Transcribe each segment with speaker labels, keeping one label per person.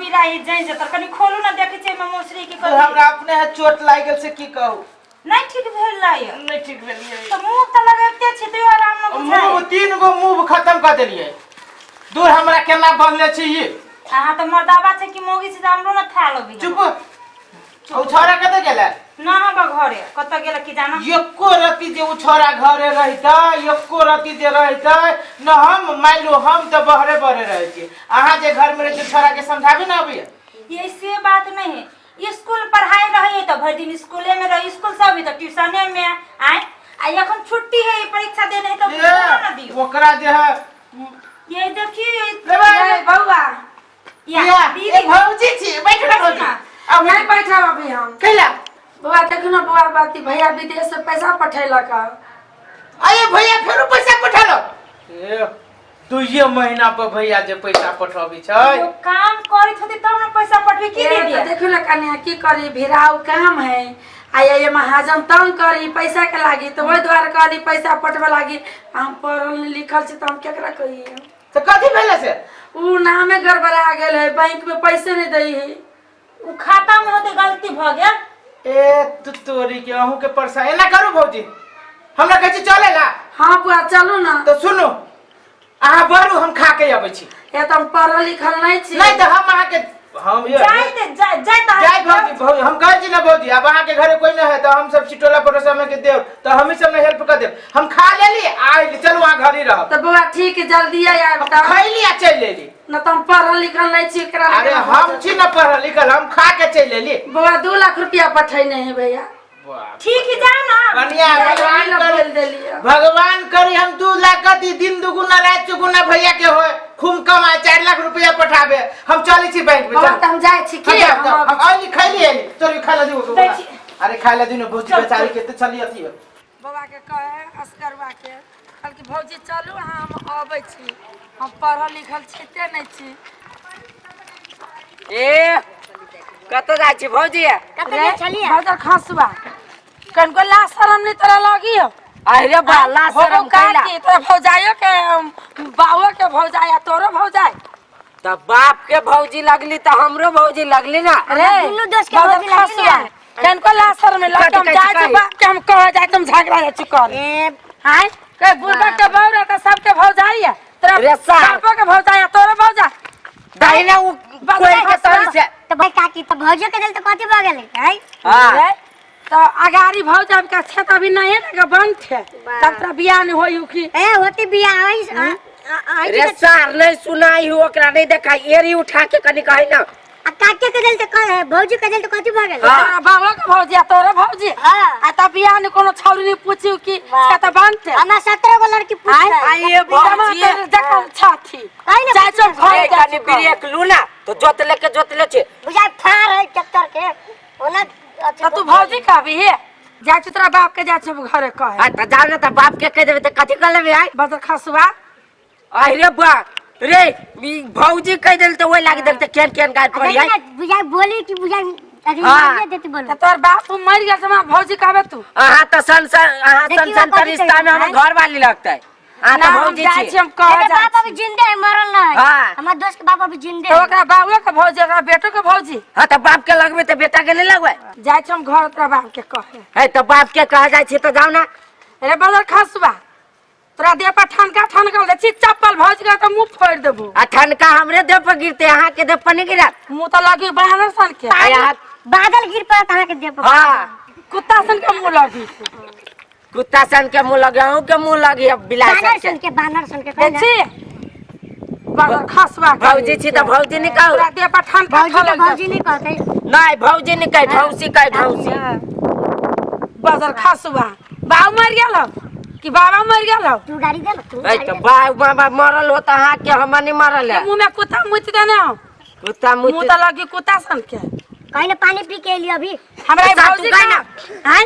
Speaker 1: बिराई जाई जतर कनी खोलू ना देखे छै में मोसरी की कर
Speaker 2: हमरा अपने है चोट लाग गेल से की कहू
Speaker 1: नहीं ठीक भेल लाय
Speaker 2: नहीं ठीक भेलिए
Speaker 1: तो मुंह त लगाते छी तो आराम न बुझाई
Speaker 2: मुंह 3 गो मुंह खत्म कर देलिए दूर हमरा केना बनले छी ये
Speaker 1: आहा तो मर्दावा छै कि मोगी से हमरो न था लबी
Speaker 2: चुप ओ छोरा कते गेले
Speaker 1: ना हम घरे कत गेल की जाना
Speaker 2: एको रति जे उ छोरा घरे रहता एको रति जे रहता न हम मान लो हम तो बहरे बहरे रहे छी अहाँ जे घर में रहे छोरा के समझाबी ना अभी
Speaker 1: ये से बात नहीं है स्कूल पढ़ाई रही तो भर दिन स्कूले में रही स्कूल सब तो ट्यूशने में आए आ এখন छुट्टी है परीक्षा देने है तो ना दियो
Speaker 2: ओकरा जे है
Speaker 1: ये देखिए
Speaker 3: ये बउआ
Speaker 1: या दीदी
Speaker 2: भौजी छी बैठ ना भौजी
Speaker 3: अब नहीं बैठा अभी हम
Speaker 2: कैला
Speaker 3: बुआ देखो ना बुआ बाती भैया विदेश से पैसा पठेलक
Speaker 2: अये भैया फेरो पैसा पठालो ए 2 महीना पर भैया जे पैसा पठाबी छै
Speaker 1: तो काम करित होती तब ना पैसा पठबी की दे दिया
Speaker 3: देखो ना कन्या की करी भिराव काम है आया ये महाजन तंग करी पैसा के लागी तो ओइ द्वारा कहली पैसा पठबे लागी हम पढ़ल लिखल छी त हम केकरा कहिए
Speaker 2: तो कथि भेले से
Speaker 3: उ नामे गड़बड़ा गेल है बैंक में पैसे नहीं दई है
Speaker 1: उ खाता में होते गलती भ गेल
Speaker 2: ए तू तोरी के अहू के परसा एना करू भौजी हमरा कहै छी चलेला
Speaker 3: हां बुआ चलू ना
Speaker 2: तो सुनो आहा बरू हम खा के आबै छी
Speaker 3: ये तो हम पढ़ल लिखल नहीं छी
Speaker 2: नहीं तो हम आहा के हम ये
Speaker 1: जाय
Speaker 2: भौजी हम कहै छी ना भौजी अब अहाँ के घरे कोई न है तो हम सब चिटोला परोसा में के देव तो हम ही सब में हेल्प कर देव हम खा लेली आ चल वहां घर ही रह
Speaker 3: तो बुआ ठीक है जल्दी आ बता
Speaker 2: खैली आ चल लेली
Speaker 3: न तो हम पढ़ल लिखल नहीं छी एकरा
Speaker 2: अरे हम छी ना पढ़ल लिखल हम खा के चल लेली
Speaker 3: बुआ 2 लाख रुपया पठैने है भैया
Speaker 1: ठीक है जाओ ना
Speaker 2: कन्या भगवान करी हम 2 लाख कति दिन दुगुना रात चुगुना भैया के होय खूब कमाए 4 लाख रुपया पठाबे हम चली छी बैंक में
Speaker 3: चल हम जाय छी की
Speaker 2: हम आइली खैली एली चल खाला दियो अरे खाला दिनो भौजी बेचारी के त चली अथी
Speaker 3: बाबा के कहे अस्करवा के कल की भौजी चलू हम आबै छी हम पढ़ल लिखल छिते नहीं छी
Speaker 4: ए कत जाय छी भौजी
Speaker 1: कतले चलिए
Speaker 3: बाजार खासुआ कन को ला शरम नहीं तोरा लगी हो
Speaker 4: अरे बाला शरम कैला
Speaker 3: की तोरा भौजाइयो के बावो के भौजाया तोरो भौजाय
Speaker 4: त बाप के भौजी लगली त हमरो भौजी लगली ना
Speaker 3: अरे
Speaker 1: दुनु दोस्त के भौजी लगली ना
Speaker 3: कन को ला शरम में लग हम जाय छ बाप के हम कह जाय तुम झगड़ा जा चुकर हाय के बुढ़बा के बौरा त सबके भौजाइया तोरा बापो के भौजाया तोरो भौजा
Speaker 4: दाहिना उ कोई के तरी से
Speaker 1: तो भाई काकी तो भौजी के दिल तो कथि भ गेलै है
Speaker 4: हां
Speaker 3: तो अगारी भौजा का छत अभी नहीं है ना बंद है तब तक बियाह नहीं होई की
Speaker 1: ए होती बियाह
Speaker 4: अरे सार नहीं सुनाई हो ओकरा नहीं देखा एरी उठा के कनी कहि ना
Speaker 1: आ काके के दिल तो भौजी के दिल तो कथि भ गेलै
Speaker 3: हां बाबा के भौजी तोरो भौजी
Speaker 1: हां
Speaker 3: आ तब बियाह नहीं कोनो छौरी नहीं पूछियो की छत बंद है
Speaker 1: हमरा 17 गो लड़की पूछता
Speaker 4: आई ये भौजी
Speaker 3: देखा छाती
Speaker 1: काई ना
Speaker 3: चाचो घर
Speaker 4: कनी ब्रेक लूना तो जोतले छे
Speaker 1: बुझाय फार है ट्रैक्टर के ओना
Speaker 3: तो तू भौजी का भी है जा तेरा बाप के जा घरे कहे
Speaker 4: आ त जाओ ना त बाप के कह देबे त कथि कर लेबे आई
Speaker 3: बदर खसुआ
Speaker 4: अरे बा रे भौजी कह देल त ओइ लाग देल त केन गाय पड़ी आई
Speaker 1: बुझाय बोली कि बुझाय
Speaker 4: हाँ।
Speaker 1: देती बोलो
Speaker 3: तोर बाप मर गया समय भौजी कहबे तू
Speaker 4: अहाँ त सन रिश्ता में हमर घर वाली लगता है आ त भौजी छी
Speaker 3: हम कह
Speaker 1: तेरे बाप अभी जिंदे है मरल ना है
Speaker 4: हां
Speaker 1: हमार दोस्त के बाप अभी जिंदे
Speaker 3: तो
Speaker 1: है
Speaker 3: ओकरा बाबू के भौजी ओकरा बेटो के भौजी
Speaker 4: हां त बाप के लगबे त बेटा के नहीं लगबे
Speaker 3: जाय हम घर तोरा बाप के कहे
Speaker 4: है त बाप के कह जाय छी त जाओ ना
Speaker 3: अरे बदर खसुआ तोरा देह पर ठनका ले छी चप्पल भौजी का त मुंह फोड़ देबो
Speaker 4: आ ठनका हमरे देह पर गिरते अहाँ के देह पर नहीं गिरा
Speaker 3: मुंह त लगी बहाना सन के
Speaker 1: बादल गिर पड़ा कहां के दे
Speaker 4: हां
Speaker 3: कुत्ता सन के मुंह लगी
Speaker 4: कुत्ता सन के मुंह लगे हूं के मुंह लगी अब बिलाई
Speaker 1: बानर सन के
Speaker 3: देखी बदर खसुआ
Speaker 4: भौजी छी त भौजी नहीं कहू
Speaker 3: तोरा देह पर ठनका
Speaker 1: भौजी नहीं कहते
Speaker 4: नहीं भौजी नहीं कह भौसी कह भौसी
Speaker 3: बदर खसुआ बाऊ मर गेल कि बाबा मर गेल
Speaker 1: तू गाड़ी दे तू
Speaker 4: है त बाबा मरल होता अहाँ के हम नहीं मरल है
Speaker 3: मुंह में कुत्ता मुत देने
Speaker 4: कुत्ता
Speaker 3: मुंह त लगी कुत्ता सन के
Speaker 1: कहीं ना पानी पी के लिए अभी
Speaker 3: हमरा भौजी का
Speaker 4: ना
Speaker 3: हैं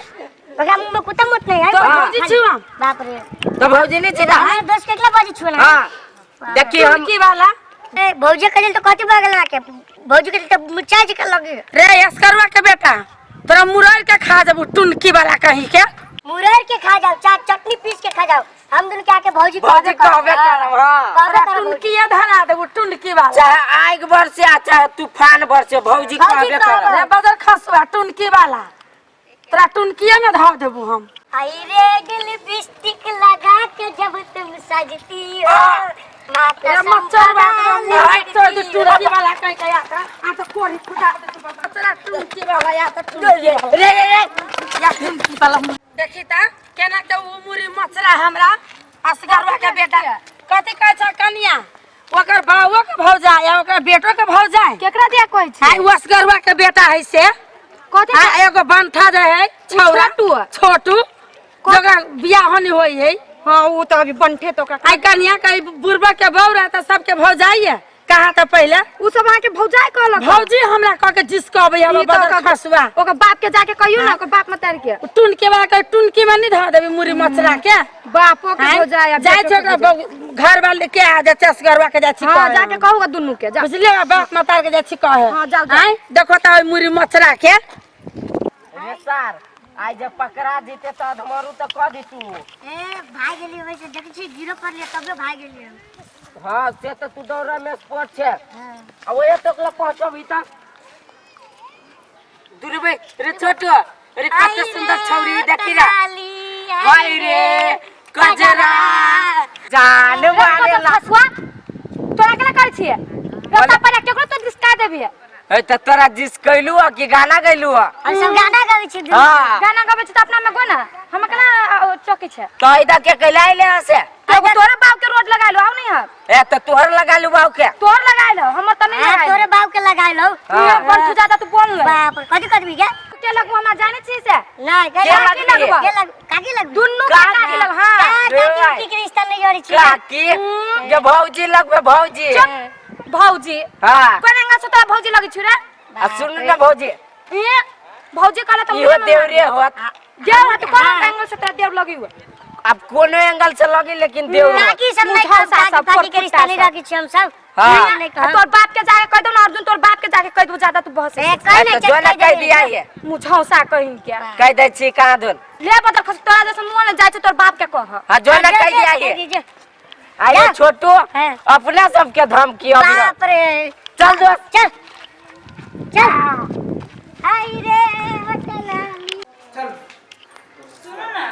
Speaker 1: बगा मुंह में कुत्ता मुत नहीं है
Speaker 3: तो भौजी छुआ
Speaker 1: बाप रे
Speaker 4: तो भौजी नहीं छी
Speaker 1: हमारे दोस्त के एकला बाजी छुला
Speaker 4: हां देखिए हम
Speaker 3: की वाला
Speaker 1: ए भौजी के दिल तो कथि भ गेल के भौजी के दिल तो मुच्चा जी के लगे
Speaker 3: रे अस्करवा के बेटा तोरा मुरई के खा जब टुनकी वाला कहीं के
Speaker 1: मुरई के खा जाओ चाट चटनी पीस के खा जाओ
Speaker 5: हम दोनों क्या के भौजी
Speaker 4: भौजी कहबे करब हां
Speaker 3: टुनकिया धरा दे वो टुनकी वाला
Speaker 4: चाहे आग बरसे आ चाहे तूफान बरसे भौजी कहबे करब
Speaker 3: रे बदर खसवा टुनकी वाला तोरा टुनकिया में धर देबू हम
Speaker 5: आई रे लिपस्टिक लगा के जब तुम सजती हो
Speaker 3: रे मच्छर टुनकी वाला कहीं कहीं आता आ तो कोरी फुटा दे तू तोरा टुनकी वाला या तो टुनकी वाला
Speaker 4: रे
Speaker 3: या टुनकी वाला देखी ता केना के उ मुरी मछरा हमरा असगरवा के बेटा कथि कहै छ कनिया ओकर बाबू के भौजा या ओकर बेटो के भौजा
Speaker 5: केकरा दिया कहै छी
Speaker 3: हाय असगरवा के बेटा है से
Speaker 5: कथि
Speaker 3: हां एगो बनठा जे है छौरा छोटू जगह बियाह होनी होई है
Speaker 5: हां वो तो अभी बनठे तो का
Speaker 3: आई कनिया कई बुरबा के बौ रहता सबके भौजाई है कहा था पहले
Speaker 5: उ सब आके भौजाई कहलक
Speaker 3: भौजी हमरा कह के जिसकबे हम बदल खसवा
Speaker 5: ओकर बाप के जाके कहियो ना ओकर बाप मतार के
Speaker 3: टुनके वाला के टुनकी में नहीं धर देबे मुरी मछरा के
Speaker 5: बापो के भौजाई
Speaker 3: जाय छ घर वाले के आ जा चसगरवा के जा छी
Speaker 5: हां जाके कहूगा दुन्नु के जा
Speaker 3: बुझले बाप मतार के जा छी कहे
Speaker 5: हां जाओ
Speaker 3: हां देखो त मुरी मछरा के
Speaker 4: रे सर आज जब पकड़ा जीते तो हमारू तो कह दी तू
Speaker 5: ए भाई गेली वैसे देख छी गिरो कर लिया तब भाई गेली
Speaker 4: हां से तो तू दौड़ा में स्पोर्ट छे अब ये तक ला पहुंचबी त दुरबे रे छोटू रे कते सुंदर छौरी देखी रे हाय रे कजरा जान मारे ला
Speaker 5: हसवा तोरा केला कर छिए रस्ता पर केकरो तो दिसका देबी
Speaker 4: ए त तोरा जिस कैलू कि गाना गैलू
Speaker 5: हम सब गाना गाबै छी
Speaker 4: हां
Speaker 5: गाना गाबै छी त अपना में गोना हम केला चौकी छै
Speaker 4: तो इदा के कैलाइ ले से
Speaker 5: एगो तोरे बाप के रोड लगा लो आउ नहीं हम
Speaker 4: ए त तोहर लगा लू बाऊ के
Speaker 5: तोर लगा लो हमर त नहीं लगा तोरे बाप के लगा लो पर तू ज्यादा तू बोल ले बाप कथि करबी के के लगू हमरा जाने छी से नहीं काकी लगबो काकी लग दुन्नु काकी लग हां काकी के रिश्ता नहीं जोड़ी छी
Speaker 4: काकी जे भौजी लगबे भौजी
Speaker 5: भौजी
Speaker 4: हां
Speaker 5: कोनंगा सुता भौजी लगी छु रे
Speaker 4: आ सुन ना भौजी
Speaker 5: ए भौजी कहला त
Speaker 4: इहो देवरे होत
Speaker 5: देव त कोनंगा सुता देव लगी हुआ
Speaker 4: अब कोनो एंगल से लगी लेकिन देव
Speaker 5: काकी सब नहीं खासा काकी के रिश्ता नहीं रखी छी हम सब
Speaker 4: हां
Speaker 5: तोर बाप के जाके कह दो ना अर्जुन तोर बाप के जाके कह दो ज्यादा तू बहस ए कह
Speaker 4: नहीं जोना कह दिया है
Speaker 5: मुझौसा कहीं के
Speaker 4: कह दे छी कहां धुन
Speaker 5: ले बदल खस तोरा जैसे मुंह में जाय छ तोर बाप के कह
Speaker 4: हां जोना कह दिया है आइए छोटू अपना सबके धमकी अब
Speaker 5: बाप रे
Speaker 4: चल दोस्त
Speaker 5: चल चल आई रे हटलानी
Speaker 2: चल
Speaker 1: सुनो ना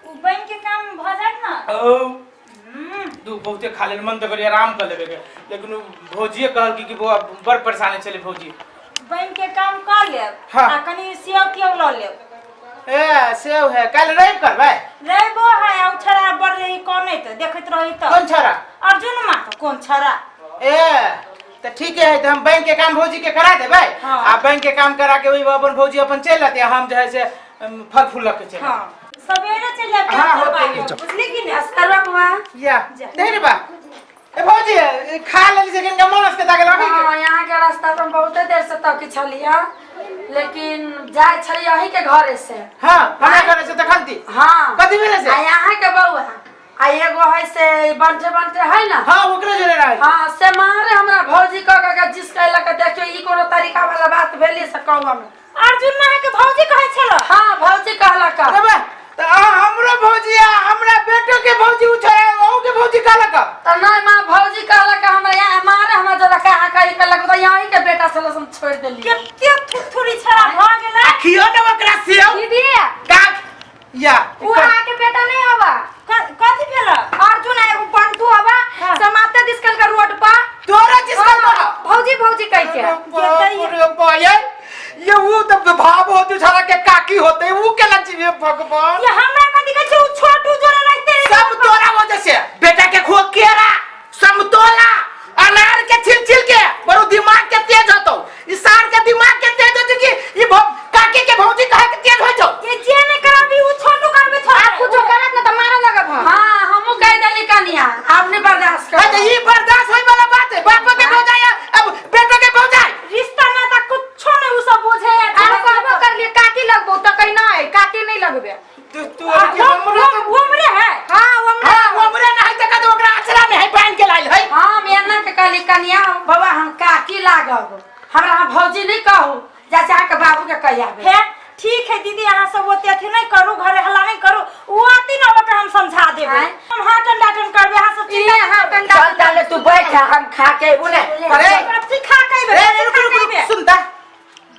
Speaker 1: उ बैंक के काम भ जात ना
Speaker 2: ओ दू बहुते खा ले मन तो करी आराम कर लेबे के लेकिन भौजीए कहल कि वो बड़ परेशानी चले भौजी
Speaker 1: बैंक के काम कर ले
Speaker 2: हाँ।
Speaker 1: आ कनी सेव केव ल ले
Speaker 2: ए सेव है कल रैब करबै
Speaker 1: रेबो है औ छरा बर रही कोन है त देखत रही त
Speaker 2: कौन छरा
Speaker 1: अर्जुन मा तो कौन छरा
Speaker 2: ए तो ठीक है तो हम बैंक के काम भौजी के करा देबै
Speaker 1: हाँ।
Speaker 2: आ बैंक के काम करा के वही अपन भौजी अपन चल जाते हम जो है से फल फूल रख के चल
Speaker 1: हां सवेरे चल जाते
Speaker 2: हाँ, होते नहीं।
Speaker 1: बुझली कि नहीं
Speaker 3: असगरवा बुआ
Speaker 2: या
Speaker 1: जा।
Speaker 2: दे रे बा ए भौजी खा ले सेकंड का मनस के ताके लगे
Speaker 3: हां यहाँ के रास्ता पर बहुत देर से तक छलिया लेकिन जाय छली यही के घरे से
Speaker 2: हां हमरा करे से तखलती
Speaker 3: हां
Speaker 2: कथि भेले से
Speaker 3: आ यहाँ के बउआ आ एगो है से बनते है ना
Speaker 2: हां ओकरे जोरे रहे
Speaker 3: हां से मारे हमरा भौजी कह के जिस कहला के देखियो ई कोनो तरीका वाला बात भेली से कहवा में
Speaker 1: अर्जुन मा के भौजी कहै छलो
Speaker 3: हां भौजी कहला का
Speaker 2: अरे बा तो हमरो भौजी हमरा बेटो के भौजी उठे ओ के भौजी काला का
Speaker 3: त नहीं मां भौजी कहला का हमरा यहाँ मारे हमरा जला कहा कही के लगो यही के बेटा से लसन छोड़ देली
Speaker 1: केते थुथुरी छरा भ गेला
Speaker 2: खियो ने ओकरा सेव
Speaker 5: दीदी
Speaker 2: का या
Speaker 5: वो आके बेटा नहीं हवा
Speaker 1: कथि भेला
Speaker 5: अर्जुन एगो बंधु हवा
Speaker 1: हाँ।
Speaker 5: समाते दिसकल का रोड पर
Speaker 2: तोरा जिसका
Speaker 5: हाँ, भौजी भौजी कह के
Speaker 2: अरे बाये ये वो तब भाव होते सारा के काकी होते वो के लजी भगवान
Speaker 1: ये हमरा कथि के छु छोटू जोरा लगते
Speaker 2: सब तोरा वजह से बेटा के खो केरा समतोला अनार के छिल के बड़ो दिमाग के तेज होतो इसान के दिमाग के तेज होतो कि ये काकी के भौजी काहे के तेज होतो
Speaker 1: ये जे ने कराबी उ छोटू करबे छोड़
Speaker 5: कुछ करत ना त मारा लगब हम
Speaker 3: हां हमहु कह देली कनिया आपने बर्दाश्त कर
Speaker 2: अरे ये बर्दाश्त होई वाला बात है बाप के भौजाई अब बेटो के भौजाई
Speaker 1: रिश्ता ना त कुछ नहीं उ सब बुझे
Speaker 5: अरे कहबो कर लिए काकी लगबो त कहीं ना है काकी नहीं लगबे
Speaker 2: तू के हमरो
Speaker 1: उम्र है
Speaker 5: हां वो
Speaker 2: हां वो हमरे नहीं तक तो ओकरा अचरा में है पहन के लाइल है
Speaker 3: हां मेना के कहली कनिया बाबा हम काकी लागब हमरा भौजी नहीं कहू जैसे आके बाबू के कहिया
Speaker 1: है ठीक है दीदी यहाँ सब वो अथी नहीं करू घरे हल्ला नहीं करू वो आती ना ओकरा हम समझा देबे हम हाटन डाटन करबे यहाँ सब
Speaker 3: ये हाटन डाटन चल चल तू बैठ हम खा के बोले
Speaker 2: अरे
Speaker 1: कथी खा के
Speaker 2: रे रुक सुनता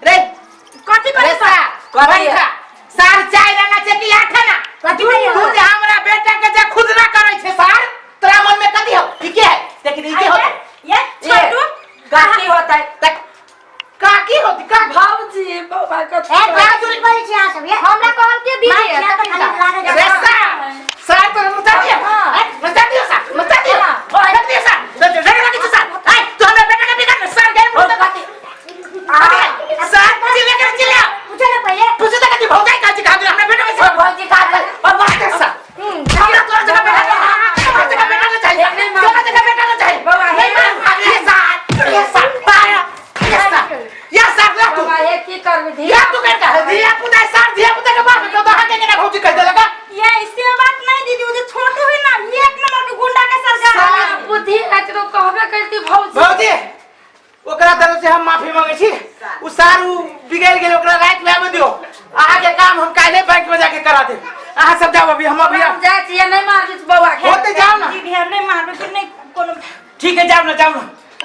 Speaker 2: रे
Speaker 1: कथी
Speaker 2: रे
Speaker 1: करे
Speaker 2: सार चाय रहना चाहिए आठ ना तू जे हमरा बेटा के जे खुद ना करे छे सार तोरा मन में कथी हो ई के है लेकिन ई के हो
Speaker 1: ये छोटू
Speaker 3: काकी होता है
Speaker 2: काकी होती का
Speaker 3: भाऊजी बाबा का
Speaker 5: ए बाबूजी बोल छी आ सब ये
Speaker 3: हमरा कहल के दीदी
Speaker 2: रे सार तो मचा दिया मचा दिया सार मचा दिया मचा दिया सार तो जरा लगी सार आई तू हमरा बेटा का बिगाड़ सार गए मुझे काकी सार चिल्ला कर चिल्ला
Speaker 5: पूछो ना पहले
Speaker 2: पूछो तो कति भौजाई का खा दे हमरा बेटा के
Speaker 3: भाऊजी का
Speaker 2: और बात कर सार हमरा तोर जगह बेटा ले चाहिए तोर जगह बेटा ले चाहिए
Speaker 3: बाबा
Speaker 2: ये सार पाया या सार ला तू
Speaker 3: बाबा ये की करबी
Speaker 2: या तू कहता है दिया पुता सार दिया पुता के बाप को दहा के ना भौजी कह दे लगा
Speaker 1: ये इससे बात नहीं दीदी वो जो छोटू है ना ये एक नंबर के गुंडा के सरकार
Speaker 3: सारा बुद्धि है तो कहबे करती भाऊजी
Speaker 2: भौजी ओकरा तरफ से हम माफी मांगे छी उ सारू बिगड़ गेल ओकरा रात में आवे दियो आहा के काम हम काले बैंक में जाके करा दे आहा सब जाओ अभी हम
Speaker 3: जा छिए नहीं मार दिस बउआ के
Speaker 2: होते जाओ ना
Speaker 1: दीदी हम नहीं मारबे कि नहीं कोनो
Speaker 2: ठीक है जाओ ना जाओ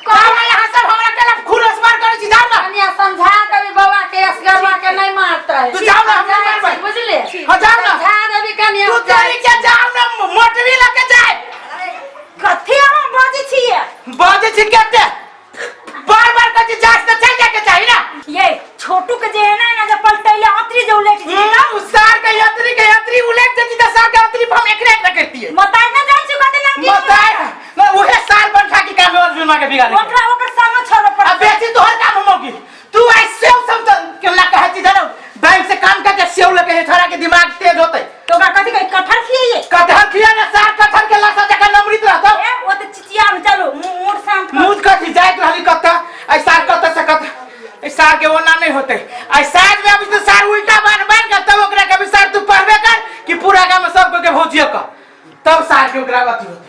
Speaker 2: यहाँ सब हमरा के लिए खून अस्मार करे छी जाओ ना
Speaker 3: कन्या समझा कभी बउआ के असगरवा के नहीं मारता है
Speaker 2: तू जाओ ना हम नहीं मारबे
Speaker 3: बुझले
Speaker 2: हां जाओ ना
Speaker 3: समझा देबी कन्या
Speaker 2: तू तेरी के जाओ ना मोटरी लेके जाए
Speaker 1: कथी हम बाजे छिए
Speaker 2: बाजे छी कहते बार-बार कथी जांच तो चल जाके चाहिए ना
Speaker 1: ये छोटू के जे है ना जब पलटैले अतरी जो उलट जी ना
Speaker 2: सार के यात्री उलट जती त सार के यात्री हम एकरे एक करती है
Speaker 1: बताई ना जान छी कते नाम की
Speaker 2: बताए मैं उहे साल बनठा की काम अर्जुन मां के बिगाड़ दे
Speaker 1: ओकरा ओकर सामने छोड़ पड़
Speaker 2: अब बेची तो हर काम होगी तू ऐसे सब तो केला कहे छी जानो बैंक से काम करके सेव लगे है थोड़ा के दिमाग तेज होते
Speaker 1: तो ओकरा कथी कहि कटहर खिए
Speaker 2: कटहर खिया ना सार कटहर के लासा जगह नमृत रहता
Speaker 1: ए वो तो चिचिया में चलो मूड शांत कर
Speaker 2: मुझ कथी जाए तो हली कत्ता ऐसा कत्ता से कत्ता ऐसा के वो ना नहीं होते ऐसा में अभी तो सार उल्टा बन के तब ओकरा के भी सार तू पढ़बे कर कि पूरा गांव में सब के भौजियो का तब सार के ओकरा बात होते